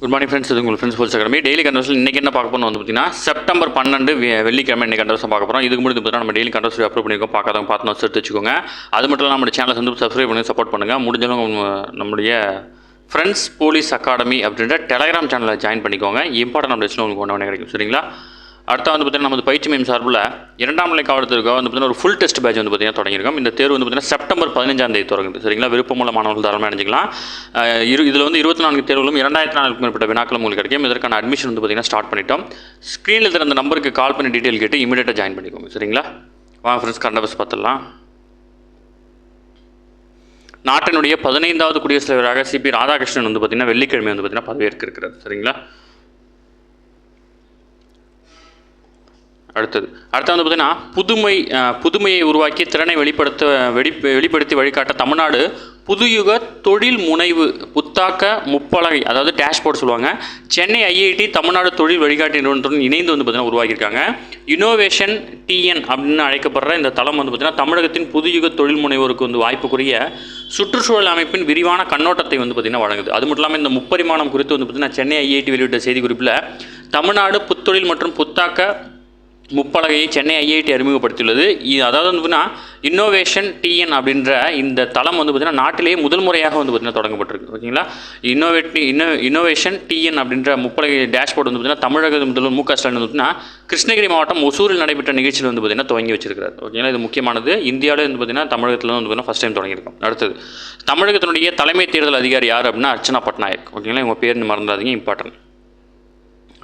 Good morning friends. இது உங்கள் friends poles academy daily கண்டர்ஸில் இன்றைக்கி என்ன பார்க்க போகிறோம் வந்து பார்த்தீங்கன்னா செப்டம்பர் 12 வெள்ளிக்கிழமை இன்றைக்கி கண்டர்ஸ் பார்க்க போகிறோம். இதுக்கு முன்னாடி பார்த்தீங்கன்னா நம்ம டெய்லி கண்டர்ஸ் அப்லோட் பண்ணியிருக்கோம். பார்க்காதவங்க பார்த்து நோட்ஸ் எடுத்து வச்சுக்கோங்க. அது மட்டும் இல்லாமல் நம்ம சேனலை வந்து சப்ஸ்கிரைப் பண்ணி சப்போர்ட் பண்ணுங்கள். முடிஞ்சவங்க நம்முடைய ஃப்ரெண்ட்ஸ் போலீஸ் அகாடமி அப்படின்ற டெலகிராம் சேனலில் ஜாயின் பண்ணிக்கோங்க. இம்பார்ட்டன் அப்டேட்ஸ்லாம் உங்களுக்கு ஒன்று கிடைக்கும். சரிங்களா? அடுத்த வந்து பார்த்தீங்கன்னா நமது பயிற்சி மையம் சார்பில் 2ஆம் நிலை காவலத்திற்காக வந்து பார்த்தீங்கன்னா ஒரு ஃபுல் டெஸ்ட் பேட்ச் வந்து பார்த்தீங்கன்னா தொடங்கியிருக்கோம். இந்த தேர்வு வந்து பார்த்தீங்கன்னா செப்டம்பர் 15ஆம் தேதி தொடங்குது. சரிங்களா? விருப்பமுள்ள மாணவர்கள் தாராளமாக அணிஞ்சிக்கலாம். இதில் வந்து 24 தேர்வுகளும் 2400க்கும் மேற்பட்ட வினாக்களும் உங்களுக்கு கிடைக்கும். இதற்கான அட்மிஷன் வந்து பார்த்தீங்கன்னா ஸ்டார்ட் பண்ணிட்டோம். ஸ்க்ரீனில் இருக்கிற அந்த நம்பருக்கு கால் பண்ணி டீட்டெயில் கேட்டு இமீடியட்டாக ஜாயின் பண்ணிக்கோங்க. சரிங்களா? வாங்க ஃப்ரெண்ட்ஸ், கரண்ட் அஃபேர்ஸ் பார்த்துடலாம். நாட்டினுடைய 15வது குடியரசுத் தலைவராக சிபி ராதாகிருஷ்ணன் வந்து பார்த்தீங்கன்னா வெள்ளிக்கிழமை வந்து பார்த்தீங்கன்னா பதவியேற்க இருக்கிறார். சரிங்களா? அடுத்து வந்து பார்த்தீங்கன்னா புதுமையை உருவாக்கி திறனை வெளிப்படுத்தி வழிகாட்ட தமிழ்நாடு புதுயுக தொழில் முனைவு புத்தாக்க முப்பலகை, அதாவது டேஷ்போர்ட் சொல்லுவாங்க, சென்னை ஐஐடி தமிழ்நாடு தொழில் வழிகாட்டி நிறுவனத்துடன் இணைந்து வந்து பார்த்தீங்கன்னா உருவாக்கியிருக்காங்க. இனோவேஷன் டிஎன் அப்படின்னு அழைக்கப்படுற இந்த தளம் வந்து பார்த்தீங்கன்னா தமிழகத்தின் புதுயுக தொழில் முனைவோருக்கு வந்து வாய்ப்புக்குரிய சுற்றுச்சூழல் அமைப்பின் விரிவான கண்ணோட்டத்தை வந்து பார்த்தீங்கன்னா வழங்குது. அது மட்டும் இல்லாமல் இந்த முப்பரிமாணம் குறித்து வந்து பார்த்தீங்கன்னா சென்னை ஐஐடி வெளியிட்ட செய்திக்குறிப்பில் தமிழ்நாடு புத்தொழில் மற்றும் புத்தாக்க முப்பலகையை சென்னை ஐஐடி அறிமுகப்படுத்தியுள்ளது. அதாவது வந்து இன்னோவேஷன் டிஎன் அப்படின்ற இந்த தளம் வந்து பார்த்திங்கன்னா நாட்டிலேயே முதல் முறையாக வந்து பார்த்திங்கன்னா தொடங்கப்பட்டிருக்கு. ஓகேங்களா? இன்னோவேஷன் டிஎன் அப்படின்ற முப்பலகை டேஷ்போர்ட் வந்து பார்த்திங்கன்னா தமிழக முதல்வர் மு க ஸ்டாலின் வந்து பார்த்திங்கன்னா கிருஷ்ணகிரி மாவட்டம் ஒசூரில் நடைபெற்ற நிகழ்ச்சியில் வந்து பார்த்திங்கன்னா துவங்கி வச்சிருக்கிறார். ஓகேங்களா? இது முக்கியமானது. இந்தியாவில் வந்து பார்த்திங்கன்னா தமிழகத்தில் வந்து பார்த்திங்கன்னா ஃபஸ்ட் டைம் தொடங்கியிருக்கோம். அடுத்தது தமிழகத்தினுடைய தலைமை தேர்தல் அதிகாரி யார் அப்படின்னா அர்ச்சனா பட்நாயக். ஓகேங்களா? இவங்க பேர் மறந்துடாதீங்க, இம்பார்ட்டன்ட்.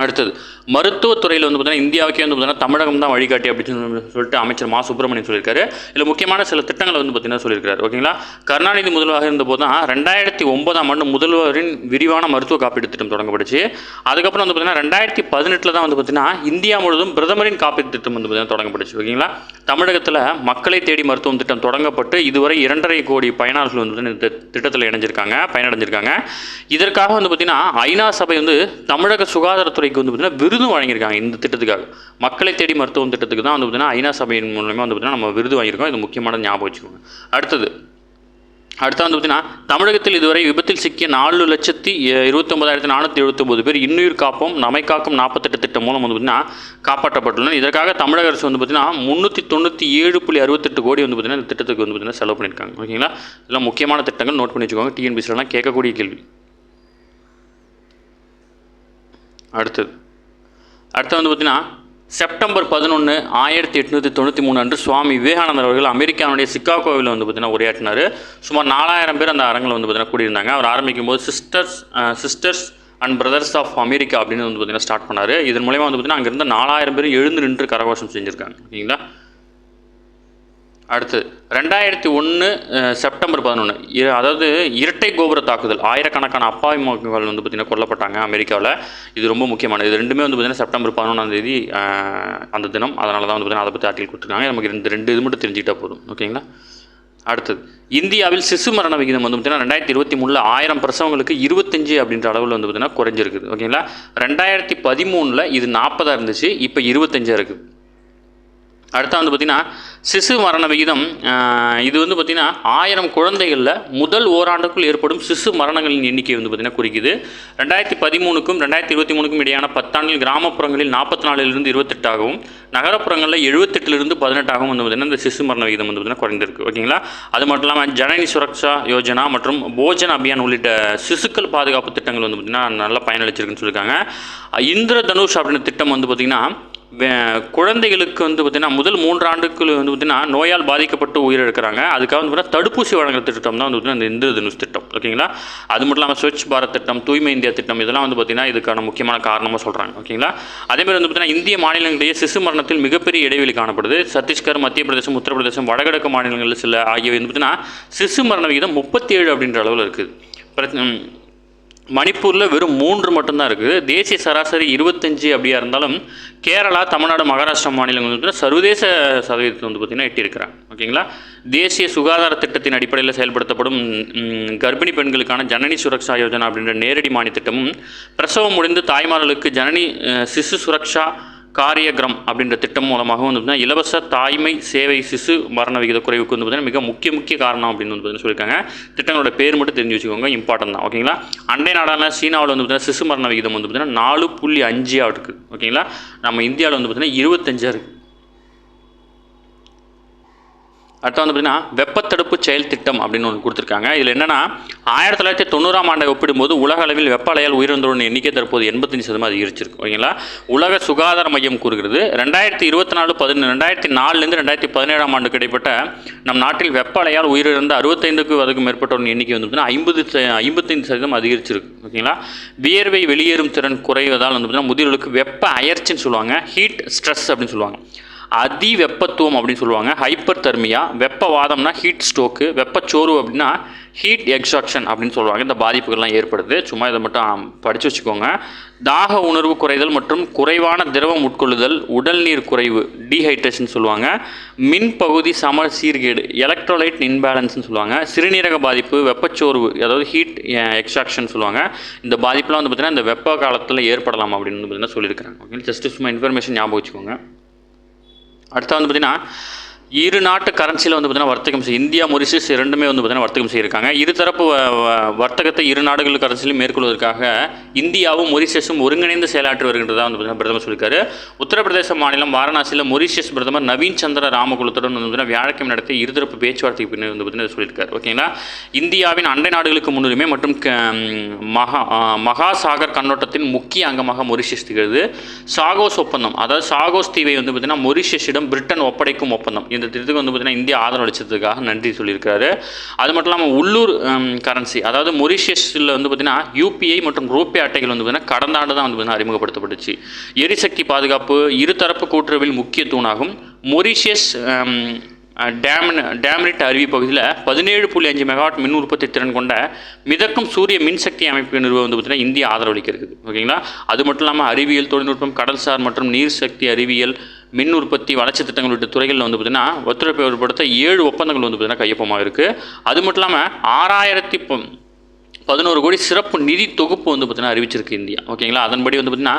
அடுத்தது மருத்துவத்துறையில் வந்து பார்த்தீங்கன்னா இந்தியாவுக்கே வந்து பார்த்தீங்கன்னா தமிழகம் தான் வழிகாட்டி அப்படின்னு சொல்லிட்டு அமைச்சர் மா சுப்பிரமணியன் சொல்லியிருக்காரு. இதில் முக்கியமான சில திட்டங்களை வந்து பார்த்தீங்கன்னா சொல்லியிருக்காரு. ஓகேங்களா? கருணாநிதி முதல்வராக இருந்தபோது தான் 2009ஆம் ஆண்டு முதல்வரின் விரிவான மருத்துவ காப்பீடு திட்டம் தொடங்கப்பட்டுச்சு. அதுக்கப்புறம் வந்து பார்த்தீங்கன்னா 2018 தான் வந்து பார்த்தீங்கன்னா இந்தியா முழுவதும் பிரதமரின் காப்பீடு திட்டம் வந்து பார்த்தீங்கன்னா தொடங்கப்பட்டுச்சு. ஓகேங்களா? தமிழகத்தில் மக்களை தேடி மருத்துவம் திட்டம் தொடங்கப்பட்டு இதுவரை 2.5 கோடி பயனாளர்கள் வந்து இந்த திட்டத்தில் பயனடைஞ்சிருக்காங்க. இதற்காக வந்து பார்த்தீங்கன்னா ஐநா சபை வந்து தமிழக சுகாதாரத்துறை வந்து பார்த்தீங்கன்னா விருது வழங்கியிருக்காங்க. இந்த திட்டத்துக்காக மக்களை தேடி மருத்துவம் திட்டத்துக்கு தான் வந்து பார்த்தீங்கன்னா ஐநா சபையின் மூலமாக வந்து பார்த்தீங்கன்னா நம்ம விருது வாங்கியிருக்கோம். இது முக்கியமான ஞாபகம் வச்சுக்கோங்க. அடுத்து வந்து பார்த்தீங்கன்னா தமிழகத்தில் இதுவரை விபத்தில் சிக்கிய 4,29,479 பேர் இன்னுயிர் காப்போம் நம்மை காக்கும் 48 திட்டம் மூலம் வந்து பார்த்தீங்கன்னா காப்பாற்றப்பட்டுள்ளனர். இதற்காக தமிழக அரசு வந்து பார்த்தீங்கன்னா 397.68 கோடி வந்து பார்த்தீங்கன்னா இந்த திட்டத்துக்கு வந்து பார்த்தீங்கன்னா செலவு பண்ணியிருக்காங்க. ஓகேங்களா? இதெல்லாம் முக்கியமான திட்டங்கள், நோட் பண்ணி வச்சுக்கோங்க. டிஎன்பிசிலாம் கேட்கக்கூடிய கேள்வி. அடுத்தது வந்து பார்த்தீங்கன்னா செப்டம்பர் 11, 1893 அன்று சுவாமி விவேகானந்தர் அவர்கள் அமெரிக்காவுடைய சிகாகோவில் வந்து பார்த்தீங்கன்னா உரையாற்றினார். சுமார் 4000 பேர் அந்த அரங்கில் வந்து பார்த்தீங்கன்னா கூடியிருந்தாங்க. அவர் ஆரம்பிக்கும் போது sisters and brothers of America அப்படின்னு வந்து பார்த்தீங்கன்னா ஸ்டார்ட் பண்ணார். இதன் மூலமாக வந்து பார்த்தீங்கன்னா அங்கேருந்து 4000 பேர் எழுந்து நின்று கரகோஷம் செஞ்சுருக்காங்க. ஓகேங்களா? அடுத்து 2001 செப்டம்பர் 11, அதாவது இரட்டை கோபுர தாக்குதல், ஆயிரக்கணக்கான அப்பாவி மக்கள் வந்து பார்த்திங்கன்னா கொல்லப்பட்டாங்க அமெரிக்காவில். இது ரொம்ப முக்கியமானது. இது ரெண்டுமே வந்து பார்த்திங்கன்னா செப்டம்பர் 11ஆம் தேதி அந்த தினம். அதனால தான் வந்து பார்த்திங்கன்னா அதை பற்றி ஆர்டிகல் கொடுத்துருக்காங்க. நமக்கு ரெண்டு இது மட்டும் தெரிஞ்சுக்கிட்டால் போதும். ஓகேங்களா? அடுத்தது இந்தியாவில் சிசு மரண விகிதம் வந்து பார்த்திங்கன்னா 2023 1000 பிரசவங்களுக்கு 25 அப்படின்ற அளவில் வந்து பார்த்திங்கன்னா குறைஞ்சிருக்குது. ஓகேங்களா? 2013 இது 40 இருந்துச்சு, இப்போ 25 இருக்குது. அடுத்த வந்து பார்த்திங்கன்னா சிசு மரண விகிதம் இது வந்து பார்த்திங்கன்னா 1000 குழந்தைகளில் முதல் ஓராண்டுக்குள் ஏற்படும் சிசு மரணங்களின் எண்ணிக்கை வந்து பார்த்திங்கன்னா குறிக்குது. 2013க்கும் 2023க்கும் இடையான 10 ஆண்டில் கிராமப்புறங்களில் 44லிருந்து 28ஆகவும் நகரப்புறங்களில் 78லிருந்து 18ஆகவும் வந்து பார்த்திங்கன்னா இந்த சிசு மரண விகிதம் வந்து பார்த்திங்கன்னா குறைந்திருக்கு. ஓகேங்களா? அது மட்டும் இல்லாமல் ஜனனி சுரக்ஷா யோஜனா மற்றும் போஜன் அபியான் உள்ளிட்ட சிசுக்கள் பாதுகாப்பு திட்டங்கள் வந்து பார்த்திங்கன்னா நல்லா பயனளிச்சிருக்குன்னு சொல்லியிருக்காங்க. இந்திரதனுஷ் அப்படின்ற திட்டம் வந்து பார்த்திங்கன்னா குழந்தைகளுக்கு வந்து பார்த்திங்கன்னா முதல் 3 ஆண்டுக்குள் வந்து பார்த்திங்கன்னா நோயால் பாதிக்கப்பட்டு உயிரிழக்கிறாங்க. அதுக்காக வந்து பார்த்தீங்கன்னா தடுப்பூசி வழங்குற திட்டம் தான் வந்து பார்த்திங்கன்னா இந்த இந்திரதனுஷ் திட்டம். ஓகேங்களா? அது மட்டும் இல்லாமல் ஸ்வச் பாரத் திட்டம், தூய்மை இந்தியா திட்டம், இதெல்லாம் வந்து பார்த்திங்கன்னா இதுக்கான முக்கியமான காரணமாக சொல்கிறாங்க. ஓகேங்களா? அதேமாதிரி வந்து பார்த்திங்கன்னா இந்திய மாநிலங்களிடையே சிசு மரணத்தில் மிகப்பெரிய இடைவெளி காணப்படுது. சத்தீஸ்கர், மத்திய பிரதேசம், உத்தரப்பிரதேசம், வடகிழக்கு மாநிலங்களில் சில ஆகியவை வந்து பார்த்திங்கன்னா சிசு மரண விகிதம் 37 அப்படின்ற அளவில் இருக்குது. மணிப்பூரில் வெறும் 3 மட்டும்தான் இருக்குது. தேசிய சராசரி 25 அப்படியா இருந்தாலும் கேரளா, தமிழ்நாடு, மகாராஷ்டிரா மாநிலங்கள் வந்து சர்வதேச சதவீதத்தை வந்து பார்த்திங்கன்னா எட்டியிருக்கிறாங்க. ஓகேங்களா? தேசிய சுகாதார திட்டத்தின் அடிப்படையில் செயல்படுத்தப்படும் கர்ப்பிணி பெண்களுக்கான ஜனனி சுரக்ஷா யோஜனா அப்படின்ற நேரடி மானிய திட்டமும் பிரசவம் முடிந்து தாய்மார்களுக்கு ஜனனி சிசு சுரக்ஷா காரியக்ரம் அப்படின்ற திட்டம் மூலமாக வந்து பார்த்திங்கன்னா இலவச தாய்மை சேவை சிசு மரண விகித குறைவுக்கு வந்து பார்த்திங்கன்னா மிக முக்கிய காரணம் அப்படின்னு வந்து பார்த்திங்கன்னா சொல்லியிருக்காங்க. திட்டங்களோட பேர் மட்டும் தெரிஞ்சு வச்சுக்கோங்க, இம்பார்ட்டன் தான். ஓகேங்களா. அண்டை நாடான சீனாவில் வந்து பார்த்திங்கன்னா சிசு மரண விகிதம் வந்து பார்த்திங்கன்னா 4.5 இருக்குது. ஓகேங்களா. நம்ம இந்தியாவில் வந்து பார்த்திங்கன்னா 25 இருக்குது. அடுத்து வந்து பார்த்திங்கன்னா வெப்பத்தடுப்பு செயல் திட்டம் அப்படின்னு ஒன்று கொடுத்துருக்காங்க. இதில் என்னென்னா 1990ஆம் ஆண்டை ஒப்பிடும்போது உலக அளவில் வெப்ப அலையால் உயிரிழந்தோரின் எண்ணிக்கை தற்போது 85% அதிகரிச்சிருக்கு. ஓகேங்களா. உலக சுகாதார மையம் கூறுகிறது 2024 2017ஆம் ஆண்டுக்கு இடைப்பட்ட நம் நாட்டில் வெப்ப அலையால் உயிரிழந்த 65க்கும் மேற்பட்டோரின் எண்ணிக்கை வந்து பார்த்திங்கன்னா 55% அதிகரிச்சிருக்கு. ஓகேங்களா. வியர்வை வெளியேறும் திறன் குறைவதால் வந்து பார்த்திங்கன்னா முதியோர்களுக்கு வெப்ப அயற்சின்னு சொல்லுவாங்க, ஹீட் ஸ்ட்ரெஸ் அப்படின்னு சொல்லுவாங்க, அதி வெப்பத்துவம் அப்படின்னு சொல்லுவாங்க, ஹைப்பர் தெர்மியா, வெப்பவாதம்னா ஹீட் ஸ்ட்ரோக்கு, வெப்பச்சோர்வு அப்படின்னா ஹீட் எக்ஸாக்ஷன் அப்படின்னு சொல்லுவாங்க. இந்த பாதிப்புகள்லாம் ஏற்படுது. சும்மா இதை மட்டும் படித்து வச்சுக்கோங்க. தாக உணர்வு குறைதல் மற்றும் குறைவான திரவம் உட்கொள்ளுதல், உடல் நீர் குறைவு, டீஹைட்ரேஷன் சொல்லுவாங்க, மின் பகுதி சம சீர்கேடு, எலக்ட்ரோலைட் இன்பேலன்ஸ்னு சொல்லுவாங்க, சிறுநீரக பாதிப்பு, வெப்பச்சோர்வு அதாவது ஹீட் எக்ஸாக்ஷன் சொல்லுவாங்க. இந்த பாதிப்புலாம் வந்து பார்த்திங்கன்னா இந்த வெப்ப காலத்தில் ஏற்படலாம் அப்படின்னு வந்து பார்த்திங்கன்னா சொல்லியிருக்கிறாங்க. ஓகே, ஜஸ்ட் சும்மா இன்ஃபர்மேஷன் ஞாபகம் வச்சுக்கோங்க. அடுத்து வந்து பார்த்திங்கன்னா இரு நாட்டு கரன்சியில் வந்து பார்த்திங்கன்னா வர்த்தகம் இந்தியா மொரிஷியஸ் இரண்டுமே வந்து பார்த்திங்கன்னா வர்த்தகம் செய்யிருக்காங்க. இருதரப்பு வர்த்தகத்தை இரு நாடுகள் கரன்சிலையும் மேற்கொள்வதற்காக இந்தியாவும் மொரிஷியஸும் ஒருங்கிணைந்து செயலாற்றி வருகின்றதாக வந்து பார்த்திங்கன்னா பிரதமர் சொல்லியிருக்காரு. உத்தரப்பிரதேச மாநிலம் வாரணாசியில் மொரிஷியஸ் பிரதமர் நவீன் சந்திர ராமகுலத்துடன் வந்து பார்த்திங்கன்னா வியாழக்கிழமை நடத்தி இருதரப்பு பேச்சுவார்த்தைக்கு பின்னர் வந்து பார்த்திங்கன்னா சொல்லியிருக்காரு. ஓகேங்களா. இந்தியாவின் அண்டை நாடுகளுக்கு முன்னுரிமை மற்றும் மகாசாகர் கண்ணோட்டத்தின் முக்கிய அங்கமாக மொரிஷியஸ் திகழ்து. சாகோஸ் ஒப்பந்தம் அதாவது சாகோஸ் தீவை வந்து பார்த்திங்கன்னா மொரிஷியஸிடம் பிரிட்டன் ஒப்படைக்கும் ஒப்பந்தம் இந்த திட்டத்துக்கு வந்து பார்த்திங்கன்னா இந்தியா ஆதரவு அளித்ததுக்காக நன்றி சொல்லியிருக்காரு. அது மட்டும் இல்லாமல் உள்ளூர் கரன்சி அதாவது மொரிஷியஸில் வந்து பார்த்திங்கன்னா யூபிஐ மற்றும் ரூபே அட்டைகள் வந்து பார்த்திங்கன்னா கடந்த ஆண்டு தான் வந்து பார்த்திங்கன்னா அறிமுகப்படுத்தப்பட்டுச்சு. எரிசக்தி பாதுகாப்பு இருதரப்பு கூட்டுறவில் முக்கிய தூணாகும். மொரிஷியஸ் டேம்ரிட் அருவி பகுதியில் 17.5 மெகாவாட் மின் உற்பத்தி திறன் கொண்ட மிதக்கும் சூரிய மின்சக்தி அமைப்பு நிறுவனம் வந்து பார்த்திங்கன்னா இந்தியா ஆதரவளிக்க இருக்குது. ஓகேங்களா. அது மட்டும் இல்லாமல் அறிவியல் தொழில்நுட்பம், கடல்சார் மற்றும் நீர் சக்தி அறிவியல், மின் உற்பத்தி, வளர்ச்சி திட்டங்கள் உள்ளிட்ட துறைகளில் வந்து பார்த்திங்கன்னா ஒத்துழைப்பை ஏற்படுத்த 7 ஒப்பந்தங்கள் வந்து பார்த்திங்கன்னா கையொப்பமாக இருக்குது. அது மட்டும் இல்லாமல் 6011 கோடி சிறப்பு நிதி தொகுப்பு வந்து பார்த்திங்கன்னா அறிவிச்சிருக்கு இந்தியா. ஓகேங்களா. அதன்படி வந்து பார்த்திங்கன்னா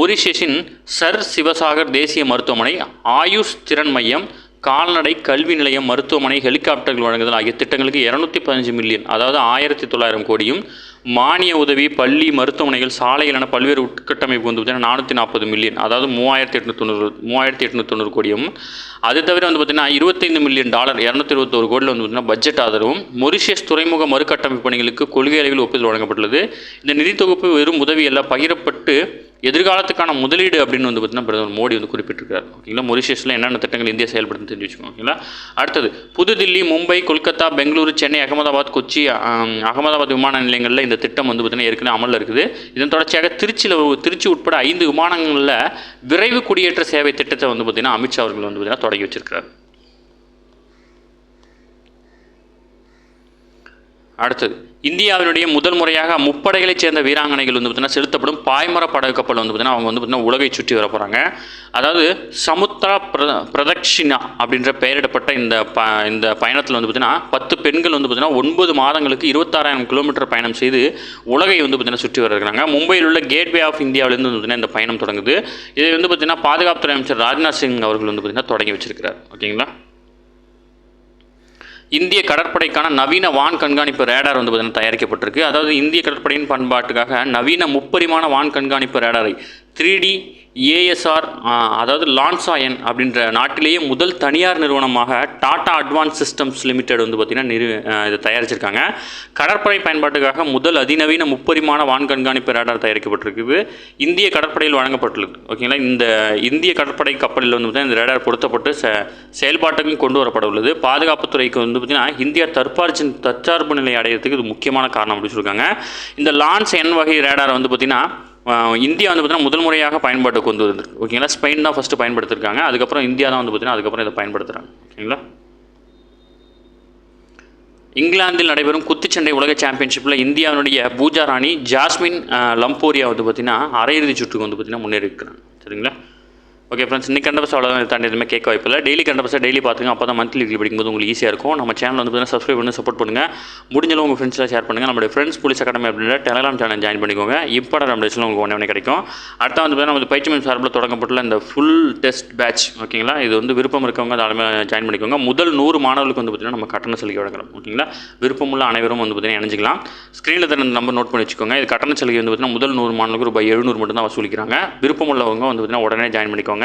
மொரிஷியஸின் சர் சிவசாகர் தேசிய மருத்துவமனை, ஆயுஷ் திறன் மையம், கால்நடை கல்வி நிலையம், மருத்துவமனை, ஹெலிகாப்டர்கள் வழங்குதல் ஆகிய திட்டங்களுக்கு 215 மில்லியன் அதாவது 1900 கோடியும், மானிய உதவி, பள்ளி, மருத்துவமனைகள், சாலைகள் என பல்வேறு உட்கட்டமைப்பு வந்து பார்த்திங்கன்னா 440 மில்லியன் அதாவது 3890 கோடியும், அது தவிர வந்து பார்த்திங்கன்னா $25 மில்லியன் 221 கோடியில் வந்து பார்த்திங்கன்னா பட்ஜெட் ஆதரவும் மொரிஷியஸ் துறைமுக மறுகட்டமைப்பு பணிகளுக்கு கொள்கை அளவில் ஒப்புதல் வழங்கப்பட்டுள்ளது. இந்த நிதி தொகுப்பு வெறும் உதவி எல்லாம் பகிரப்பட்டு எதிர்காலத்துக்கான முதலீடு அப்படின்னு வந்து பார்த்திங்கன்னா பிரதமர் மோடி வந்து குறிப்பிட்டிருக்காரு. ஓகேங்களா. மொரிஷியஸில் என்னென்ன திட்டங்கள் இந்தியா செயல்படுத்தி தெரிஞ்சு வச்சுக்கோங்க. ஓகேங்களா. அடுத்தது புதுதில்லி, மும்பை, கொல்கத்தா, பெங்களூரு, சென்னை, அகமதாபாத், கொச்சி, அகமதாபாத் விமான நிலையங்களில் இந்த திட்டம் வந்து பார்த்திங்கன்னா ஏற்கனவே அமலில் இருக்குது. இதன் தொடர்ச்சியாக திருச்சி உட்பட 5 விமானங்களில் விரைவு குடியேற்ற சேவை திட்டத்தை வந்து பார்த்திங்கன்னா அமித்ஷா அவர்கள் வந்து பார்த்திங்கன்னா தொடங்கி வச்சிருக்கிறார். அடுத்தது இந்தியாவினுடைய முதல் முறையாக முப்படைகளைச் சேர்ந்த வீராங்கனைகள் வந்து பார்த்திங்கன்னா செலுத்தப்படும் பாய்மர படகு கப்பல் வந்து பார்த்திங்கன்னா அவங்க வந்து பார்த்திங்கன்னா உலகை சுற்றி வர போகிறாங்க. அதாவது சமுத்திரா பிரதக்ஷிணா அப்படின்ற பெயரிடப்பட்ட இந்த பயணத்தில் வந்து பார்த்திங்கன்னா 10 பெண்கள் வந்து பார்த்திங்கன்னா 9 மாதங்களுக்கு 26,000 கிலோமீட்டர் பயணம் செய்து உலகை வந்து பார்த்திங்கன்னா சுற்றி வர இருக்கிறாங்க. மும்பையில் உள்ள கேட்வே ஆஃப் இந்தியாவிலேருந்து வந்து பார்த்திங்கன்னா இந்த பயணம் தொடங்குது. இதை வந்து பார்த்திங்கன்னா பாதுகாப்புத்துறை அமைச்சர் ராஜ்நாத் சிங் அவர்கள் வந்து பார்த்திங்கன்னா தொடங்கி வச்சிருக்கிறார். ஓகேங்களா. இந்திய கடற்படைக்கான நவீன வான் கண்காணிப்பு ரேடார் வந்து பார்த்திங்கன்னா தயாரிக்கப்பட்டிருக்கு. அதாவது இந்திய கடற்படையின் பண்பாட்டுக்காக நவீன முப்பரிமாண வான் கண்காணிப்பு ரேடாரை 3D ASR அதாவது லான்சாயன் அப்படின்ற நாட்டிலேயே முதல் தனியார் நிறுவனமாக டாடா அட்வான்ஸ் சிஸ்டம்ஸ் லிமிடெட் வந்து பார்த்திங்கன்னா இதை தயாரிச்சிருக்காங்க. கடற்படை பயன்பாட்டுக்காக முதல் அதிநவீன முப்பரிமாண வான் கண்காணிப்பு ரேடார் தயாரிக்கப்பட்டிருக்குது. இந்திய கடற்படையில் வழங்கப்பட்டுள்ளது. ஓகேங்களா. இந்த இந்திய கடற்படை கப்பலில் வந்து பார்த்திங்கன்னா இந்த ரேடார் பொருத்தப்பட்டு செயல்பாட்டுக்கும் கொண்டு வரப்பட உள்ளது. பாதுகாப்புத்துறைக்கு வந்து பார்த்திங்கன்னா இந்தியா தற்சார்பு நிலை அடையிறதுக்கு இது முக்கியமான காரணம் அப்படின்னு சொல்லியிருக்காங்க. இந்த லான்ஸ் என் வகை ரேடாரை வந்து பார்த்திங்கன்னா இந்தியா வந்து பார்த்திங்கன்னா முதல் முறையாக பயன்பாட்டுக்கு கொண்டு வந்திருக்கு. ஓகேங்களா. ஸ்பெயின் தான் ஃபஸ்ட்டு பயன்படுத்திருக்காங்க. அதுக்கப்புறம் இந்தியா தான் வந்து பார்த்திங்கன்னா அதுக்கப்புறம் இதை பயன்படுத்துகிறாங்க. ஓகேங்களா. இங்கிலாந்தில் நடைபெறும் குத்துச்சண்டை உலக சாம்பியன்ஷிப்பில் இந்தியாவினுடைய பூஜா ராணி ஜாஸ்மின் லம்போரியா வந்து பார்த்திங்கன்னா அரையிறுதி சுற்றுக்கு வந்து பார்த்திங்கன்னா முன்னேறி இருக்கிறாங்க. சரிங்களா. ஓகே ஃப்ரெண்ட்ஸ், இன்னைக்கு கண்டபஸ் அவ்வளோதான். தாண்டி எதுவுமே கேட்க வாய்ப்பில்லை. டெய்லி கண்டபஸை டெய்லி பார்த்துங்க. அப்போ தான் மந்த்லி வீக்லி படிக்கும்போது உங்களுக்கு ஈஸியாக இருக்கும். நம்ம சேனல் வந்து பார்த்தீங்கன்னா சப்ஸ்கிரைப் பண்ணி சப்போர்ட் பண்ணுங்கள். முடிஞ்சளவு உங்கள் ஃப்ரெண்ட்ஸ்லாம் ஷேர் பண்ணுங்கள். நம்மளுடைய ஃப்ரெண்ட்ஸ் போலீஸ் அகாடமி அப்படின்ற டெலகிராம் சேனல் ஜாயின் பண்ணிக்கோங்க. இம்பார்ட்டன்ட் அப்டேட்ஸ்லாம் உங்களுக்கு ஒன்றே கிடைக்கும். அடுத்த வந்து பார்த்தீங்கன்னா நம்ம பயிற்சி மையம் சார்பில் தொடங்கப்பட்டுள்ள இந்த ஃபுல் டெஸ்ட் பேட்ச், ஓகேங்களா, இது வந்து விருப்பம் இருக்கவங்க அதை ஜாயின் பண்ணிக்கோங்க. முதல் 100 மாணவர்களுக்கு வந்து பார்த்தீங்கன்னா நம்ம கட்டண சலுகை வழங்குறோம், ஓகேங்களா. விருப்பமுள்ள அனைவரும் வந்து பார்த்தீங்கன்னா இணைஞ்சிக்கலாம். ஸ்க்ரீனில் தான் நம்பர் நோட் பண்ணி வச்சுக்கோங்க. இது கட்டண சலுகை வந்து பார்த்தீங்கன்னா முதல் 100 மாணவர்களுக்கு ரூபாய் 700 மட்டும் தான் வசூலிக்கிறாங்க. விருப்பமுள்ளவங்க வந்து பார்த்தீங்கன்னா உடனே ஜாயின் பண்ணிக்கோங்க.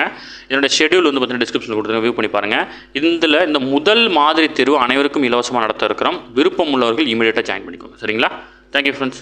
இதோட ஷெட்யூல் வந்து பார்த்தீங்கன்னா டிஸ்கிரிப்ஷனில் கொடுத்து வியூ பண்ணி பாருங்கள். இந்த முதல் மாதிரி தேர்வு அனைவருக்கும் இலவசமாக நடத்த இருக்கிறோம். விருப்பம் உள்ளவர்கள் இமீடியட்டாக ஜாயின் பண்ணிக்கோங்க. சரிங்களா? Thank you friends.